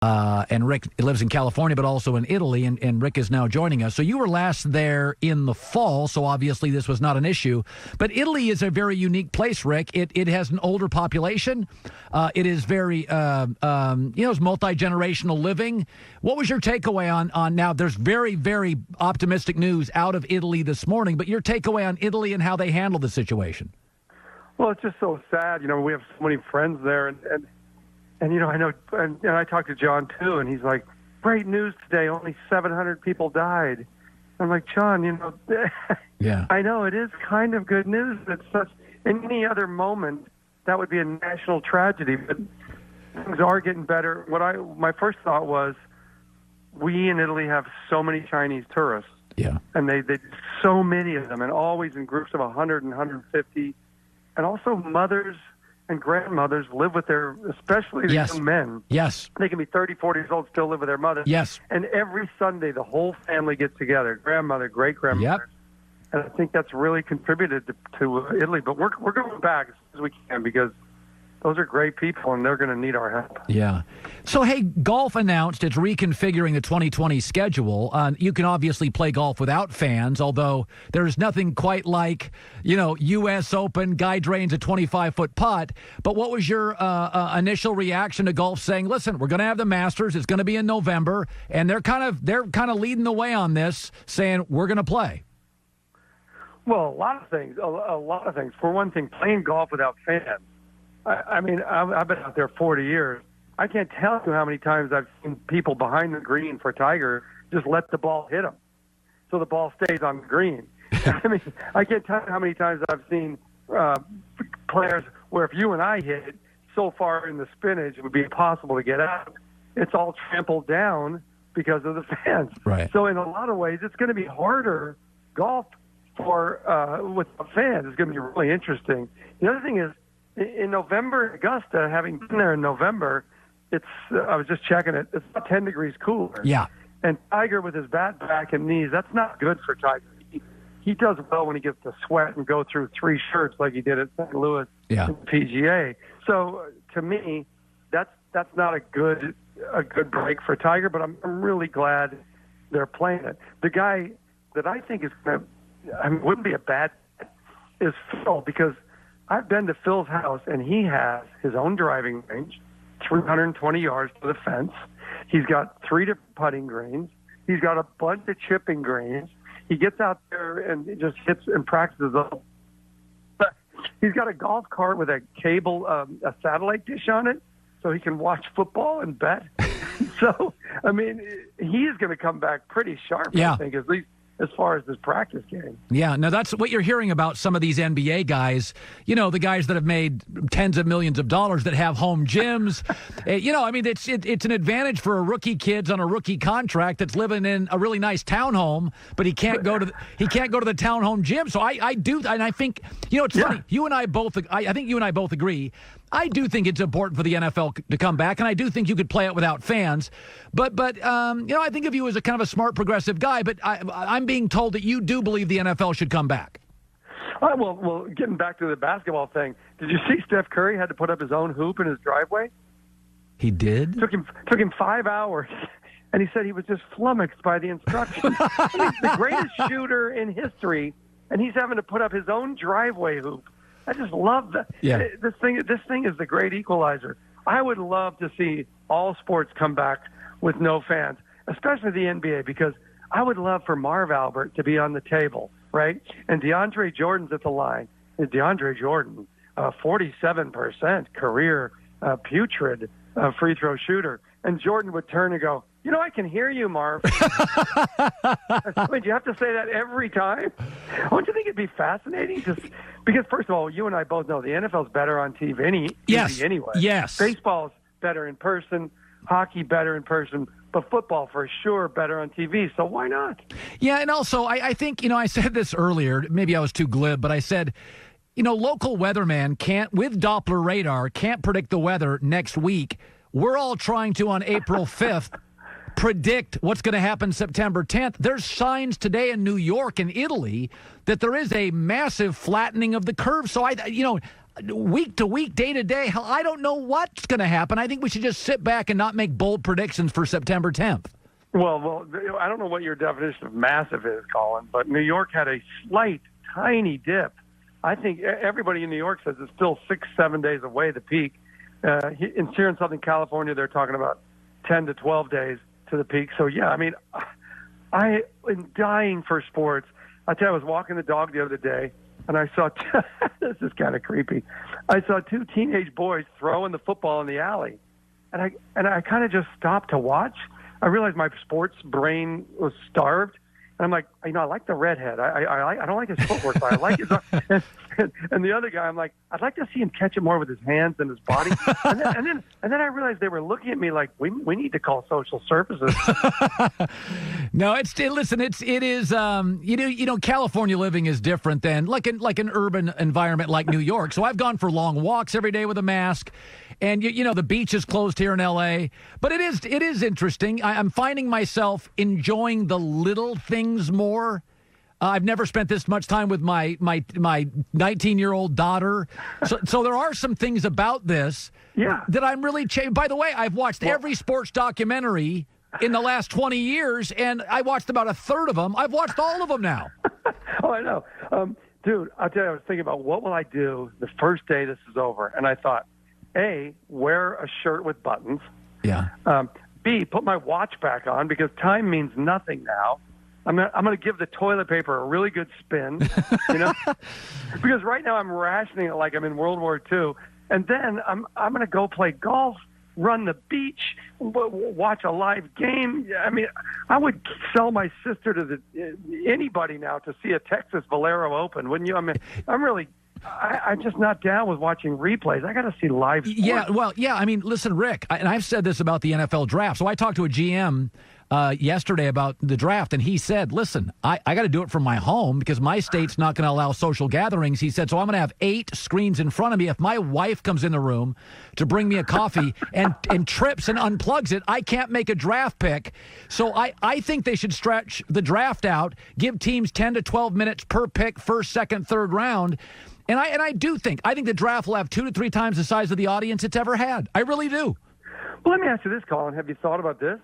And Rick lives in California, but also in Italy, and Rick is now joining us. So you were last there in the fall, so obviously this was not an issue. But Italy is a very unique place, Rick. It has an older population. It is very, it's multi-generational living. What was your takeaway on now? There's very, very optimistic news out of Italy this morning, but your takeaway on Italy and how they handle the situation? Well, it's just so sad. We have so many friends there, and I know, and I talked to John too, and he's like, "Great news today! Only 700 people died." I'm like, John, yeah, I know it is kind of good news. It's such in any other moment that would be a national tragedy, but things are getting better. My first thought was, we in Italy have so many Chinese tourists, and they so many of them, and always in groups of 100 and 150, and also mothers and grandmothers live with especially the young men. Yes. They can be 30, 40 years old, still live with their mother. Yes. And every Sunday, the whole family gets together, grandmother, great-grandmother. Yep. And I think that's really contributed to Italy. But we're going back as soon as we can because those are great people, and they're going to need our help. Yeah. So, hey, golf announced it's reconfiguring the 2020 schedule. You can obviously play golf without fans, although there's nothing quite like, U.S. Open, guy drains a 25-foot putt. But what was your initial reaction to golf saying, listen, we're going to have the Masters, it's going to be in November, and they're kind of leading the way on this, saying we're going to play? Well, a lot of things. For one thing, playing golf without fans. I've been out there 40 years. I can't tell you how many times I've seen people behind the green for Tiger just let the ball hit them, so the ball stays on the green. I can't tell you how many times I've seen players where if you and I hit it so far in the spinach, it would be impossible to get out. It's all trampled down because of the fans. Right. So in a lot of ways, it's going to be harder golf with the fans. It's going to be really interesting. The other thing is, in November, Augusta, having been there in November, I was just checking it, it's about 10 degrees cooler. Yeah. And Tiger with his bat, back, and knees, that's not good for Tiger. He does well when he gets to sweat and go through 3 shirts like he did at St. Louis and PGA. So to me, that's not a good break for Tiger, but I'm really glad they're playing it. The guy that I think is wouldn't be a bad is Phil, because I've been to Phil's house, and he has his own driving range, 320 yards to the fence. He's got 3 different putting greens. He's got a bunch of chipping greens. He gets out there and just hits and practices. But he's got a golf cart with a cable, a satellite dish on it, so he can watch football and bet. So, he's going to come back pretty sharp, I think, at least as far as this practice game. Yeah, now that's what you're hearing about some of these NBA guys, the guys that have made tens of millions of dollars that have home gyms. It's an advantage for a rookie kid on a rookie contract that's living in a really nice townhome, but he can't go to the townhome gym. So I do, and I think, it's funny. You and I both, I think you and I both agree. I do think it's important for the NFL to come back, and I do think you could play it without fans. But I think of you as a kind of a smart, progressive guy, but I'm being told that you do believe the NFL should come back. Well, getting back to the basketball thing, did you see Steph Curry had to put up his own hoop in his driveway? He did? Took him 5 hours, and he said he was just flummoxed by the instructions. He's the greatest shooter in history, and he's having to put up his own driveway hoop. I just love that. Yeah. This thing is the great equalizer. I would love to see all sports come back with no fans, especially the NBA, because I would love for Marv Albert to be on the table, right? And DeAndre Jordan's at the line. DeAndre Jordan, 47% career putrid free throw shooter. And Jordan would turn and go, I can hear you, Marv. Do you have to say that every time? Don't you think it'd be fascinating? Because, first of all, you and I both know the NFL's better on TV anyway. Yes. Baseball's better in person, hockey better in person, but football for sure better on TV. So why not? Yeah, and also I think, I said this earlier, maybe I was too glib, but I said, local weatherman with Doppler radar, can't predict the weather next week. We're all trying to, on April 5th, predict what's going to happen September 10th. There's signs today in New York and Italy that there is a massive flattening of the curve. So week to week, day to day, hell, I don't know what's going to happen. I think we should just sit back and not make bold predictions for September 10th. Well, I don't know what your definition of massive is, Colin, but New York had a slight, tiny dip. I think everybody in New York says it's still 6-7 days away, the peak. Here in Southern California, they're talking about 10 to 12 days to the peak. So, yeah, I mean, I am dying for sports. I tell you, I was walking the dog the other day, and I saw this is kind of creepy. I saw two teenage boys throwing the football in the alley, and I kind of just stopped to watch. I realized my sports brain was starved, and I'm like, I like the redhead. I don't like his footwork, but I like his. And the other guy, I'm like, I'd like to see him catch it more with his hands than his body. And then I realized they were looking at me like, we need to call social services. No, it is. California living is different than like an urban environment like New York. So I've gone for long walks every day with a mask, and the beach is closed here in L.A. But it is interesting. I'm finding myself enjoying the little things more. I've never spent this much time with my 19-year-old daughter. So there are some things about this that I'm really By the way, I've watched every sports documentary in the last 20 years, and I watched about a third of them. I've watched all of them now. Oh, I know. Dude, I'll tell you, I was thinking about what will I do the first day this is over. And I thought, A, wear a shirt with buttons. Yeah. B, put my watch back on because time means nothing now. I'm going to give the toilet paper a really good spin, because right now I'm rationing it like I'm in World War II. And then I'm going to go play golf, run the beach, watch a live game. I mean, I would sell my sister to anybody now to see a Texas Valero Open, wouldn't you? I mean, I'm just not down with watching replays. I got to see live sports. Yeah. I mean, listen, Rick, and I've said this about the NFL draft. So I talked to a GM yesterday about the draft, and he said, listen, I got to do it from my home because my state's not going to allow social gatherings. He said, so I'm going to have 8 screens in front of me. If my wife comes in the room to bring me a coffee and trips and unplugs it, I can't make a draft pick. So I think they should stretch the draft out, give teams 10 to 12 minutes per pick, first, second, third round. And I think the draft will have 2 to 3 times the size of the audience it's ever had. I really do. Well, let me ask you this, Colin. Have you thought about this?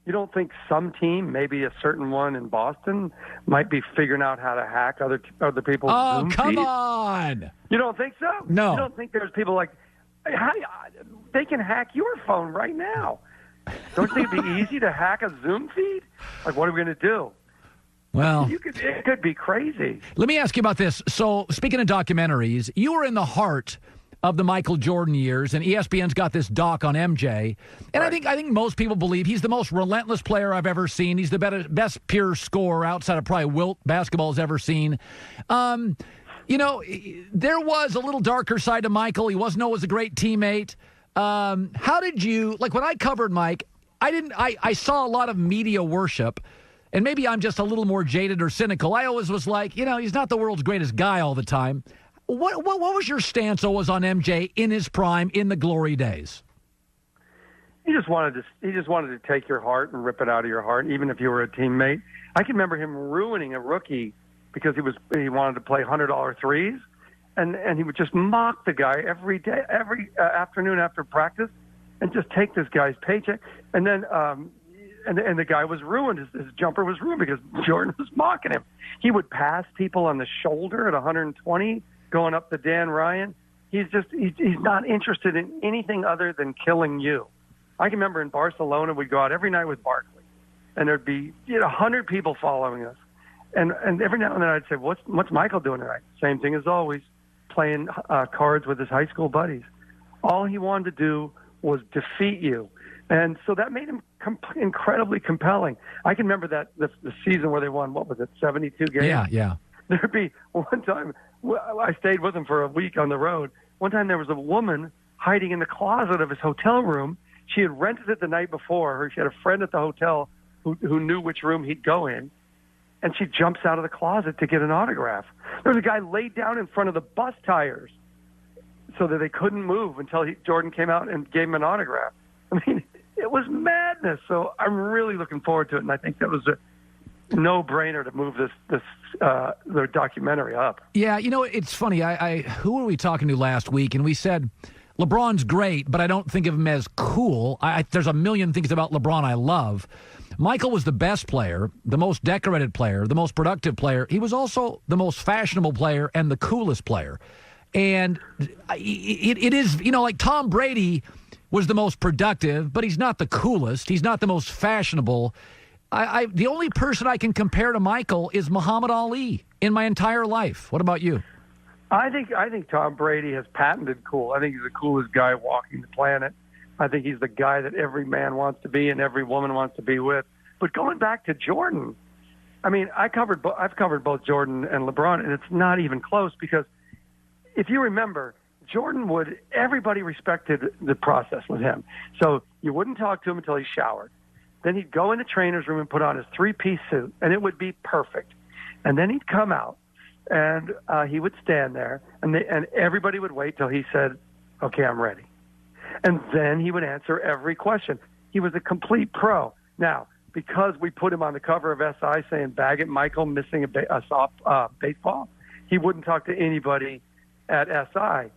You don't think some team, maybe a certain one in Boston, might be figuring out how to hack other people's Zoom feeds? Come on. You don't think so? No. You don't think there's people like, they can hack your phone right now. Don't you think it'd be easy to hack a Zoom feed? Like, what are we going to do? Well, it could be crazy. Let me ask you about this. So, speaking of documentaries, you were in the heart of the Michael Jordan years, and ESPN's got this doc on MJ. And right. I think most people believe he's the most relentless player I've ever seen. He's the best pure scorer outside of probably Wilt basketball's ever seen. There was a little darker side to Michael. He wasn't always a great teammate. How did you, like when I covered Mike, I saw a lot of media worship. And maybe I'm just a little more jaded or cynical. I always was like, he's not the world's greatest guy all the time. What was your stance always on MJ in his prime, in the glory days? He just wanted to take your heart and rip it out of your heart, even if you were a teammate. I can remember him ruining a rookie because he wanted to play $100 threes, and he would just mock the guy every day, every afternoon after practice, and just take this guy's paycheck. And then and the guy was ruined. His jumper was ruined because Jordan was mocking him. He would pass people on the shoulder at 120. Going up to Dan Ryan, he's not interested in anything other than killing you. I can remember in Barcelona, we'd go out every night with Barkley, and there'd be 100 people following us, and every now and then I'd say, "What's Michael doing tonight?" Same thing as always, playing cards with his high school buddies. All he wanted to do was defeat you, and so that made him incredibly compelling. I can remember that the season where they won, 72 games? Yeah. There'd be one time. I stayed with him for a week on the road. One time there was a woman hiding in the closet of his hotel room. She had rented it the night before. She had a friend at the hotel who knew which room he'd go in. And she jumps out of the closet to get an autograph. There was a guy laid down in front of the bus tires so that they couldn't move until Jordan came out and gave him an autograph. I mean, it was madness. So I'm really looking forward to it. And I think that was no-brainer to move their documentary up. Yeah, it's funny. Who were we talking to last week? And we said LeBron's great, but I don't think of him as cool. There's a million things about LeBron I love. Michael was the best player, the most decorated player, the most productive player. He was also the most fashionable player and the coolest player. And it is, like Tom Brady was the most productive, but he's not the coolest. He's not the most fashionable. The only person I can compare to Michael is Muhammad Ali in my entire life. What about you? I think Tom Brady has patented cool. I think he's the coolest guy walking the planet. I think he's the guy that every man wants to be and every woman wants to be with. But going back to Jordan, I mean, I've covered both Jordan and LeBron, and it's not even close because if you remember, everybody respected the process with him. So you wouldn't talk to him until he showered. Then he'd go in the trainer's room and put on his three-piece suit, and it would be perfect. And then he'd come out, and he would stand there, and everybody would wait till he said, "Okay, I'm ready." And then he would answer every question. He was a complete pro. Now, because we put him on the cover of SI saying, "Bag it, Michael, missing a soft baseball," he wouldn't talk to anybody at SI.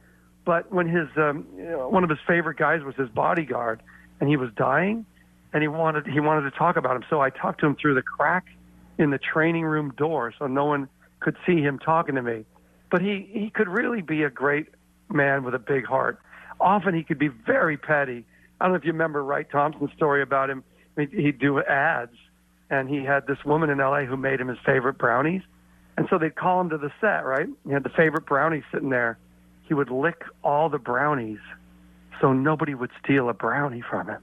But when one of his favorite guys was his bodyguard, and he was dying, and he wanted to talk about him, so I talked to him through the crack in the training room door, so no one could see him talking to me. But he could really be a great man with a big heart. Often he could be very petty. I don't know if you remember Wright Thompson's story about him. He'd do ads, and he had this woman in L.A. who made him his favorite brownies. And so they'd call him to the set, right? He had the favorite brownies sitting there. He would lick all the brownies so nobody would steal a brownie from him.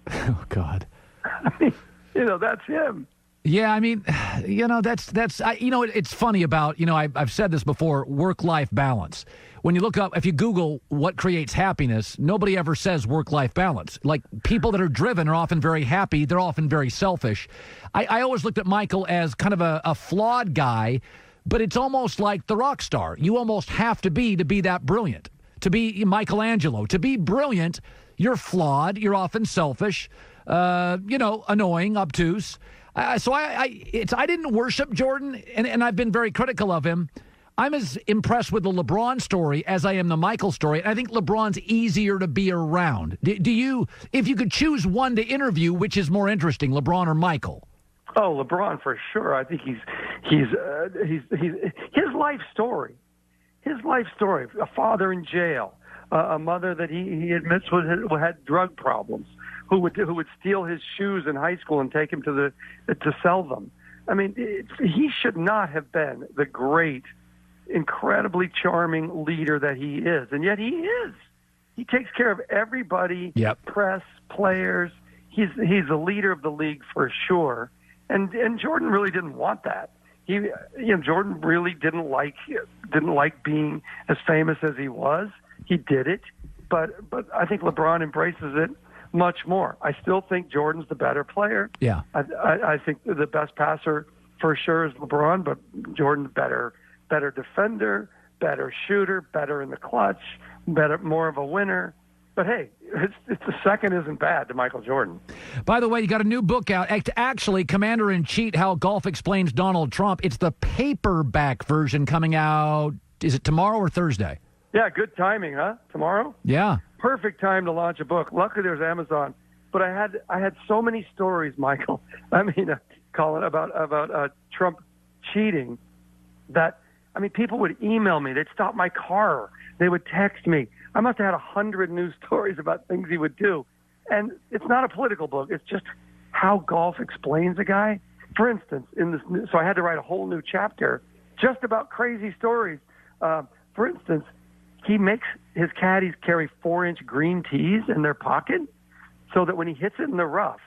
Oh, God. I mean, that's him. Yeah, I mean, it's funny about, I've said this before, work-life balance. When you look up, if you Google what creates happiness, nobody ever says work-life balance. Like, people that are driven are often very happy. They're often very selfish. I always looked at Michael as kind of a flawed guy, but it's almost like the rock star. You almost have to be that brilliant. To be Michelangelo, to be brilliant, you're flawed. You're often selfish, annoying, obtuse. So I didn't worship Jordan, and I've been very critical of him. I'm as impressed with the LeBron story as I am the Michael story. And I think LeBron's easier to be around. Do you, if you could choose one to interview, which is more interesting, LeBron or Michael? Oh, LeBron for sure. I think he's his life story. His life story. A father in jail, a mother that he admits had drug problems, who would steal his shoes in high school and take him to sell them. I mean, he should not have been the great, incredibly charming leader that he is, and yet he is. He takes care of everybody, yep. Press, players. He's the leader of the league for sure. And Jordan really didn't want that. Jordan really didn't like being as famous as he was. He did it, but I think LeBron embraces it much more. I still think Jordan's the better player. Yeah, I think the best passer for sure is LeBron, but Jordan's better defender, better shooter, better in the clutch, more of a winner. But hey, it's the second isn't bad to Michael Jordan. By the way, you got a new book out. Actually, Commander-in-Chief, How Golf Explains Donald Trump. It's the paperback version coming out. Is it tomorrow or Thursday? Yeah, good timing, huh? Tomorrow? Yeah. Perfect time to launch a book. Luckily, there's Amazon. But I had so many stories, Michael. I mean, Colin, about Trump cheating that, I mean, people would email me. They'd stop my car. They would text me. I must have had 100 news stories about things he would do. And it's not a political book. It's just how golf explains a guy. For instance, so I had to write a whole new chapter just about crazy stories. For instance, he makes his caddies carry 4-inch green tees in their pocket so that when he hits it in the rough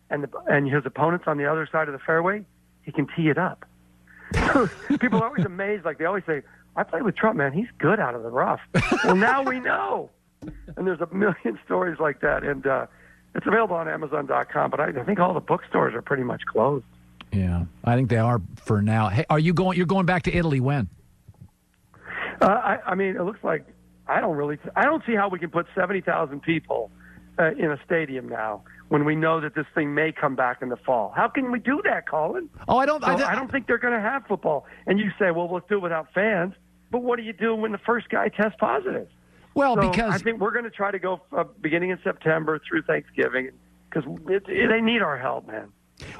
and his opponent's on the other side of the fairway, he can tee it up. People are always amazed. Like, they always say, I played with Trump, man. He's good out of the rough. Well, now we know. And there's a million stories like that. And it's available on Amazon.com, but I think all the bookstores are pretty much closed. Yeah, I think they are for now. Hey, you're going back to Italy when? I mean, it looks like I don't see how we can put 70,000 people in a stadium now when we know that this thing may come back in the fall? How can we do that, Colin? Oh, I don't think they're going to have football. And you say, well, let's do it without fans. But what do you do when the first guy tests positive? Well, so because I think we're going to try to go beginning in September through Thanksgiving because they need our help, man.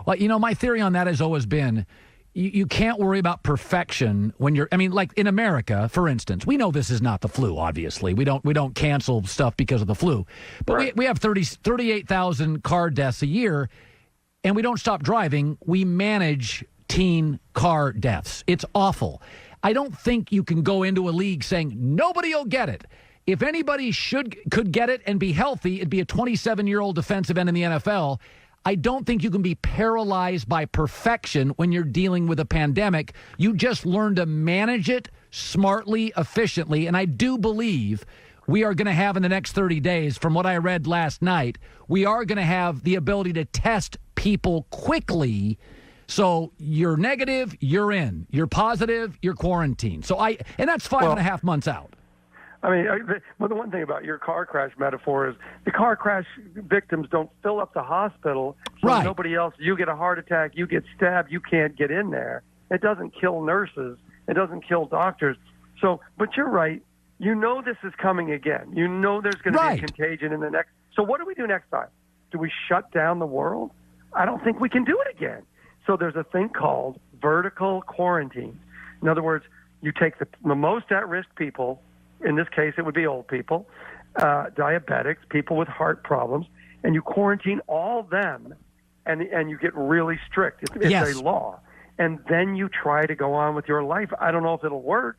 Well, my theory on that has always been you can't worry about perfection when you're, like in America, for instance, we know this is not the flu, obviously. We don't cancel stuff because of the flu. But right. we have 38,000 car deaths a year, and we don't stop driving. We manage teen car deaths. It's awful. I don't think you can go into a league saying nobody will get it. If anybody could get it and be healthy, it'd be a 27-year-old defensive end in the NFL. I don't think you can be paralyzed by perfection when you're dealing with a pandemic. You just learn to manage it smartly, efficiently. And I do believe we are going to have in the next 30 days, from what I read last night, we are going to have the ability to test people quickly. So you're negative, you're in. You're positive, you're quarantined. And that's 5.5 months out. I mean, the one thing about your car crash metaphor is the car crash victims don't fill up the hospital. So right. Nobody else, you get a heart attack, you get stabbed, you can't get in there. It doesn't kill nurses. It doesn't kill doctors. But you're right. You know this is coming again. You know there's going to be a contagion in the next. So what do we do next time? Do we shut down the world? I don't think we can do it again. So there's a thing called vertical quarantine. In other words, you take the most at-risk people. In this case, it would be old people, diabetics, people with heart problems, and you quarantine all them, and you get really strict. It's a law. And then you try to go on with your life. I don't know if it'll work.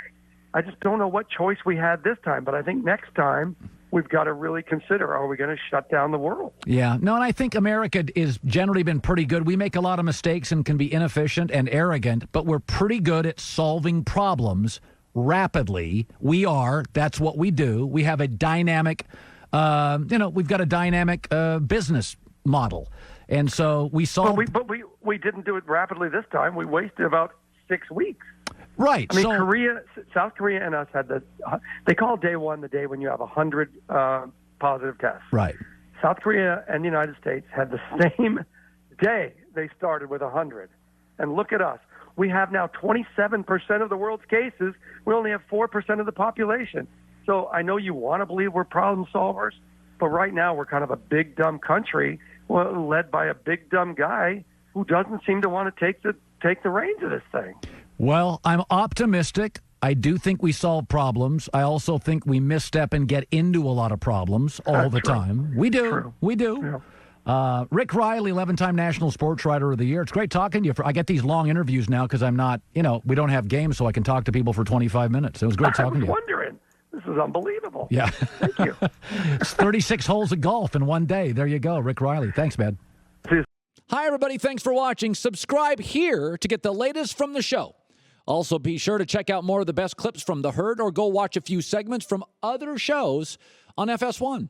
I just don't know what choice we had this time. But I think next time we've got to really consider, are we going to shut down the world? Yeah. No, and I think America is generally been pretty good. We make a lot of mistakes and can be inefficient and arrogant, but we're pretty good at solving problems rapidly. That's what we do. We have a dynamic, we've got a dynamic business model. And so we solve. But we didn't do it rapidly this time. We wasted about 6 weeks. Right. I mean, South Korea and us had they call day one the day when you have 100 positive tests. Right. South Korea and the United States had the same day they started with 100. And look at us. We have now 27% of the world's cases. We only have 4% of the population. So I know you want to believe we're problem solvers, but right now we're kind of a big, dumb country led by a big, dumb guy who doesn't seem to want to take the reins of this thing. Well, I'm optimistic. I do think we solve problems. I also think we misstep and get into a lot of problems all the time. We do. True. We do. Yeah. Rick Reilly, 11-time National Sports Writer of the Year. It's great talking to you. I get these long interviews now because I'm not, we don't have games, so I can talk to people for 25 minutes. It was great talking to you. I was wondering. This is unbelievable. Yeah. Thank you. It's 36 holes of golf in one day. There you go, Rick Reilly. Thanks, man. Hi, everybody. Thanks for watching. Subscribe here to get the latest from the show. Also, be sure to check out more of the best clips from The Herd or go watch a few segments from other shows on FS1.